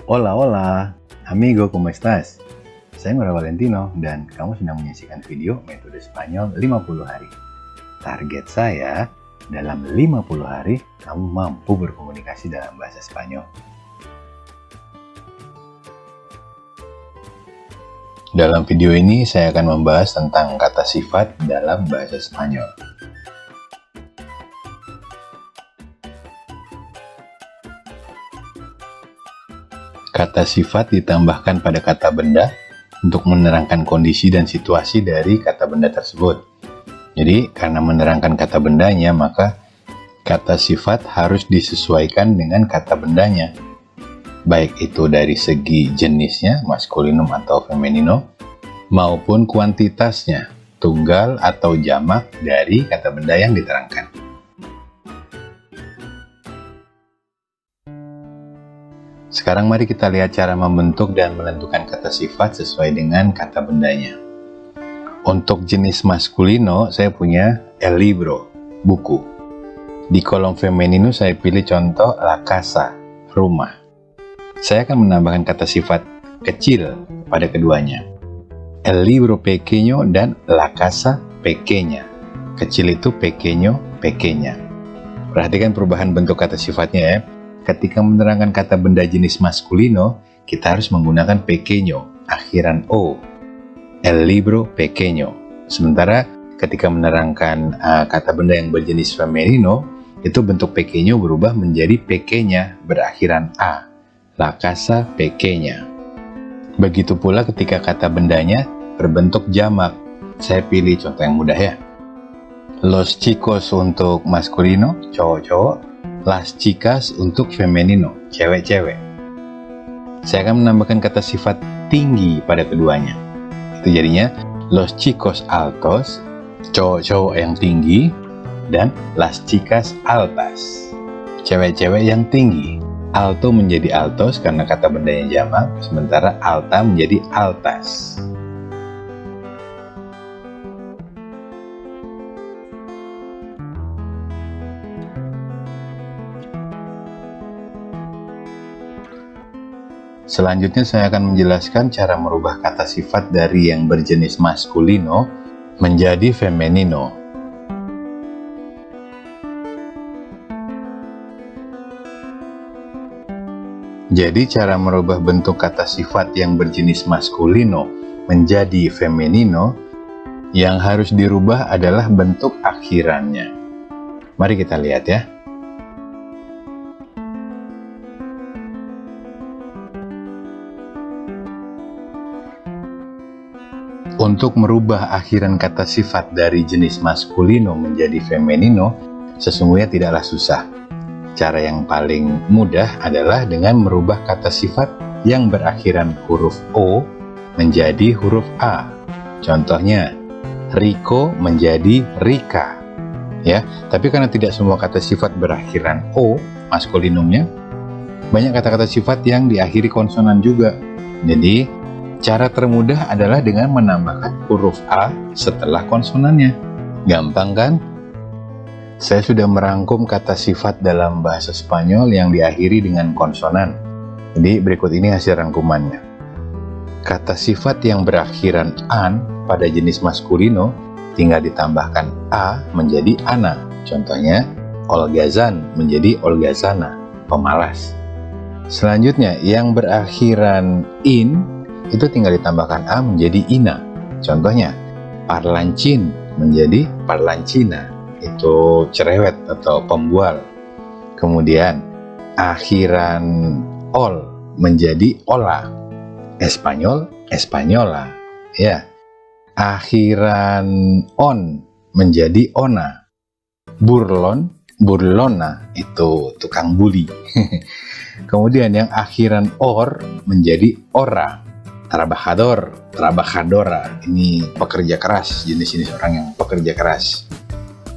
Hola, hola, amigo, ¿cómo estás? Saya Mara Valentino dan kamu sedang menyaksikan video metode Spanyol 50 hari. Target saya, dalam 50 hari kamu mampu berkomunikasi dalam bahasa Spanyol. Dalam video ini saya akan membahas tentang kata sifat dalam bahasa Spanyol. Kata sifat ditambahkan pada kata benda untuk menerangkan kondisi dan situasi dari kata benda tersebut. Jadi, karena menerangkan kata bendanya, maka kata sifat harus disesuaikan dengan kata bendanya. Baik itu dari segi jenisnya, maskulinum atau feminino, maupun kuantitasnya, tunggal atau jamak dari kata benda yang diterangkan. Sekarang mari kita lihat cara membentuk dan menentukan kata sifat sesuai dengan kata bendanya. Untuk jenis maskulino, saya punya el libro, buku. Di kolom femenino saya pilih contoh la casa, rumah. Saya akan menambahkan kata sifat kecil pada keduanya. El libro pequeño dan la casa pequeña. Kecil itu pequeño, pequeña. Perhatikan perubahan bentuk kata sifatnya ya. Ketika menerangkan kata benda jenis maskulino, kita harus menggunakan pequeño, akhiran o. El libro pequeño. Sementara ketika menerangkan kata benda yang berjenis femenino, itu bentuk pequeño berubah menjadi pequeña, berakhiran a. La casa pequeña. Begitu pula ketika kata bendanya berbentuk jamak. Saya pilih contoh yang mudah ya. Los chicos untuk maskulino, cowok-cowok. Las chicas untuk femenino, cewek-cewek. Saya akan menambahkan kata sifat tinggi pada keduanya. Itu jadinya los chicos altos, cowok-cowok yang tinggi, dan las chicas altas, cewek-cewek yang tinggi. Alto menjadi altos karena kata bendanya jamak, sementara alta menjadi altas. Selanjutnya saya akan menjelaskan cara merubah kata sifat dari yang berjenis maskulino menjadi femenino. Jadi cara merubah bentuk kata sifat yang berjenis maskulino menjadi femenino, yang harus dirubah adalah bentuk akhirannya. Mari kita lihat ya. Untuk merubah akhiran kata sifat dari jenis maskulino menjadi femenino, sesungguhnya tidaklah susah. Cara yang paling mudah adalah dengan merubah kata sifat yang berakhiran huruf O menjadi huruf A. Contohnya, Rico menjadi Rika. Ya, tapi karena tidak semua kata sifat berakhiran O, maskulinumnya, banyak kata-kata sifat yang diakhiri konsonan juga. Jadi, cara termudah adalah dengan menambahkan huruf A setelah konsonannya. Gampang kan? Saya sudah merangkum kata sifat dalam bahasa Spanyol yang diakhiri dengan konsonan. Jadi berikut ini hasil rangkumannya. Kata sifat yang berakhiran an pada jenis maskulino tinggal ditambahkan A menjadi ana. Contohnya, Olgazan menjadi Olgazana, pemalas. Selanjutnya, yang berakhiran in itu tinggal ditambahkan A menjadi ina. Contohnya, parlancin menjadi parlancina, itu cerewet atau pembual. Kemudian, akhiran ol menjadi ola. Espanyol, espanyola. Ya. Akhiran on menjadi ona. Burlon, burlona, itu tukang bully. Kemudian yang akhiran or menjadi ora. Trabajador, trabajadora, ini pekerja keras, jenis-jenis orang yang pekerja keras.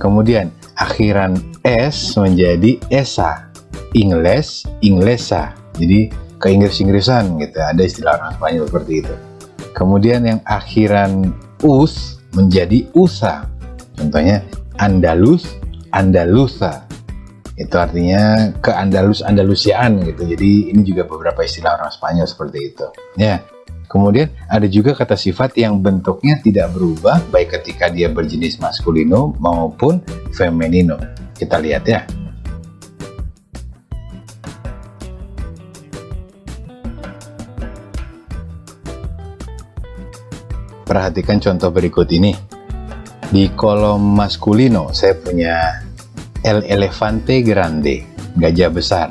Kemudian akhiran s menjadi esa, ingles, inglesa, jadi ke Inggris-Inggrisan gitu, ada istilah orang Spanyol seperti itu. Kemudian yang akhiran us menjadi usa, contohnya Andalus, Andalusa. Itu artinya keandalus-andalusiaan gitu. Jadi ini juga beberapa istilah orang Spanyol seperti itu. Ya. Kemudian ada juga kata sifat yang bentuknya tidak berubah baik ketika dia berjenis maskulino maupun femenino. Kita lihat ya. Perhatikan contoh berikut ini. Di kolom maskulino saya punya el elefante grande, gajah besar.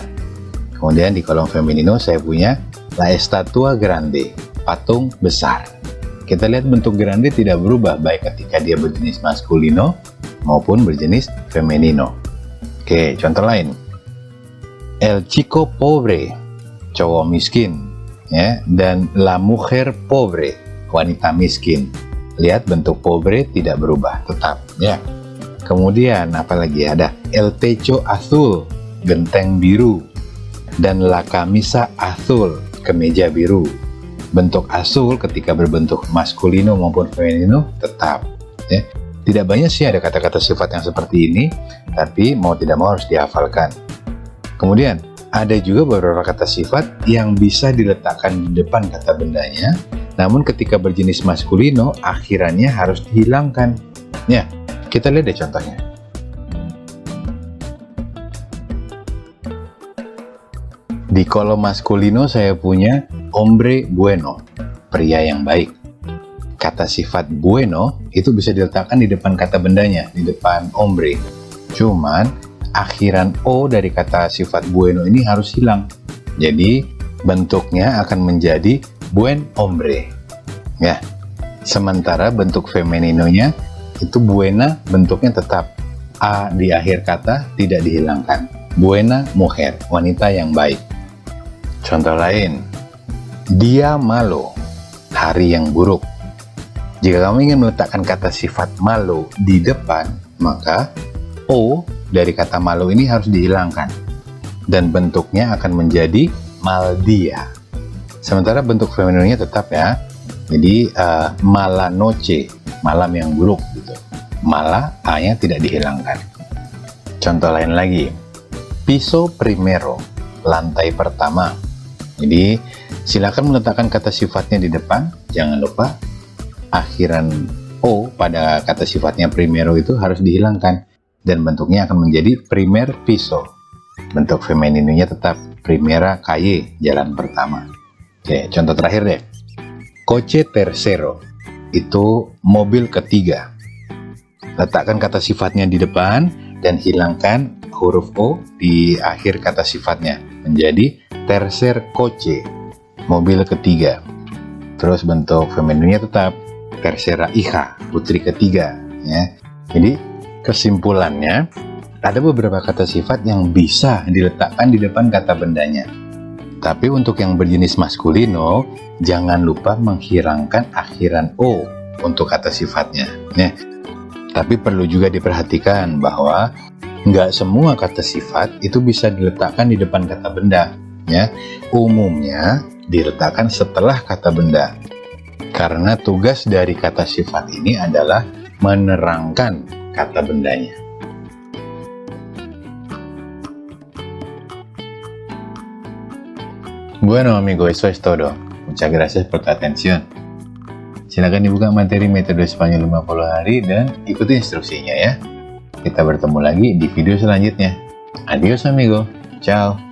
Kemudian di kolom femenino saya punya la estatua grande, patung besar. Kita lihat bentuk grande tidak berubah baik ketika dia berjenis maskulino maupun berjenis femenino. Oke, contoh lain. El chico pobre, cowok miskin, ya, dan la mujer pobre, wanita miskin. Lihat bentuk pobre tidak berubah, tetap, ya. Kemudian apalagi ada el techo azul, genteng biru, dan la camisa azul, kemeja biru. Bentuk azul ketika berbentuk maskulino maupun femenino tetap, ya. Tidak banyak sih ada kata-kata sifat yang seperti ini, tapi mau tidak mau harus dihafalkan. Kemudian ada juga beberapa kata sifat yang bisa diletakkan di depan kata bendanya, namun ketika berjenis maskulino akhirannya harus dihilangkan. Ya, kita lihat deh contohnya. Di kolom maskulino saya punya hombre bueno, pria yang baik. Kata sifat bueno itu bisa diletakkan di depan kata bendanya, di depan hombre. Cuman akhiran o dari kata sifat bueno ini harus hilang. Jadi bentuknya akan menjadi buen hombre. Ya. Sementara bentuk femeninonya itu buena, bentuknya tetap a di akhir kata tidak dihilangkan. Buena mujer, wanita yang baik. Contoh lain, dia malo, hari yang buruk. Jika kamu ingin meletakkan kata sifat malo di depan, maka o dari kata malo ini harus dihilangkan. Dan bentuknya akan menjadi maldia. Sementara bentuk femeninonya tetap ya. Jadi mala noche, malam yang buruk gitu. Mala a-nya tidak dihilangkan. Contoh lain lagi, piso primero, lantai pertama. Jadi silakan meletakkan kata sifatnya di depan, jangan lupa akhiran o pada kata sifatnya primero itu harus dihilangkan dan bentuknya akan menjadi primer piso. Bentuk femeninonya tetap primera calle, jalan pertama. Oke, contoh terakhir deh. Coche tercero, itu mobil ketiga. Letakkan kata sifatnya di depan dan hilangkan huruf o di akhir kata sifatnya menjadi tercer coche, mobil ketiga. Terus bentuk femeninonya tetap tercera hija, putri ketiga, ya. Jadi kesimpulannya ada beberapa kata sifat yang bisa diletakkan di depan kata bendanya. Tapi untuk yang berjenis maskulino, jangan lupa menghilangkan akhiran o untuk kata sifatnya, ya. Tapi perlu juga diperhatikan bahwa nggak semua kata sifat itu bisa diletakkan di depan kata benda, ya. Umumnya diletakkan setelah kata benda. Karena tugas dari kata sifat ini adalah menerangkan kata bendanya. Bueno amigo, eso es todo. Muchas gracias por tu atención. Silakan dibuka materi metode Spanyol 50 hari dan ikuti instruksinya ya. Kita bertemu lagi di video selanjutnya. Adios amigo. Ciao.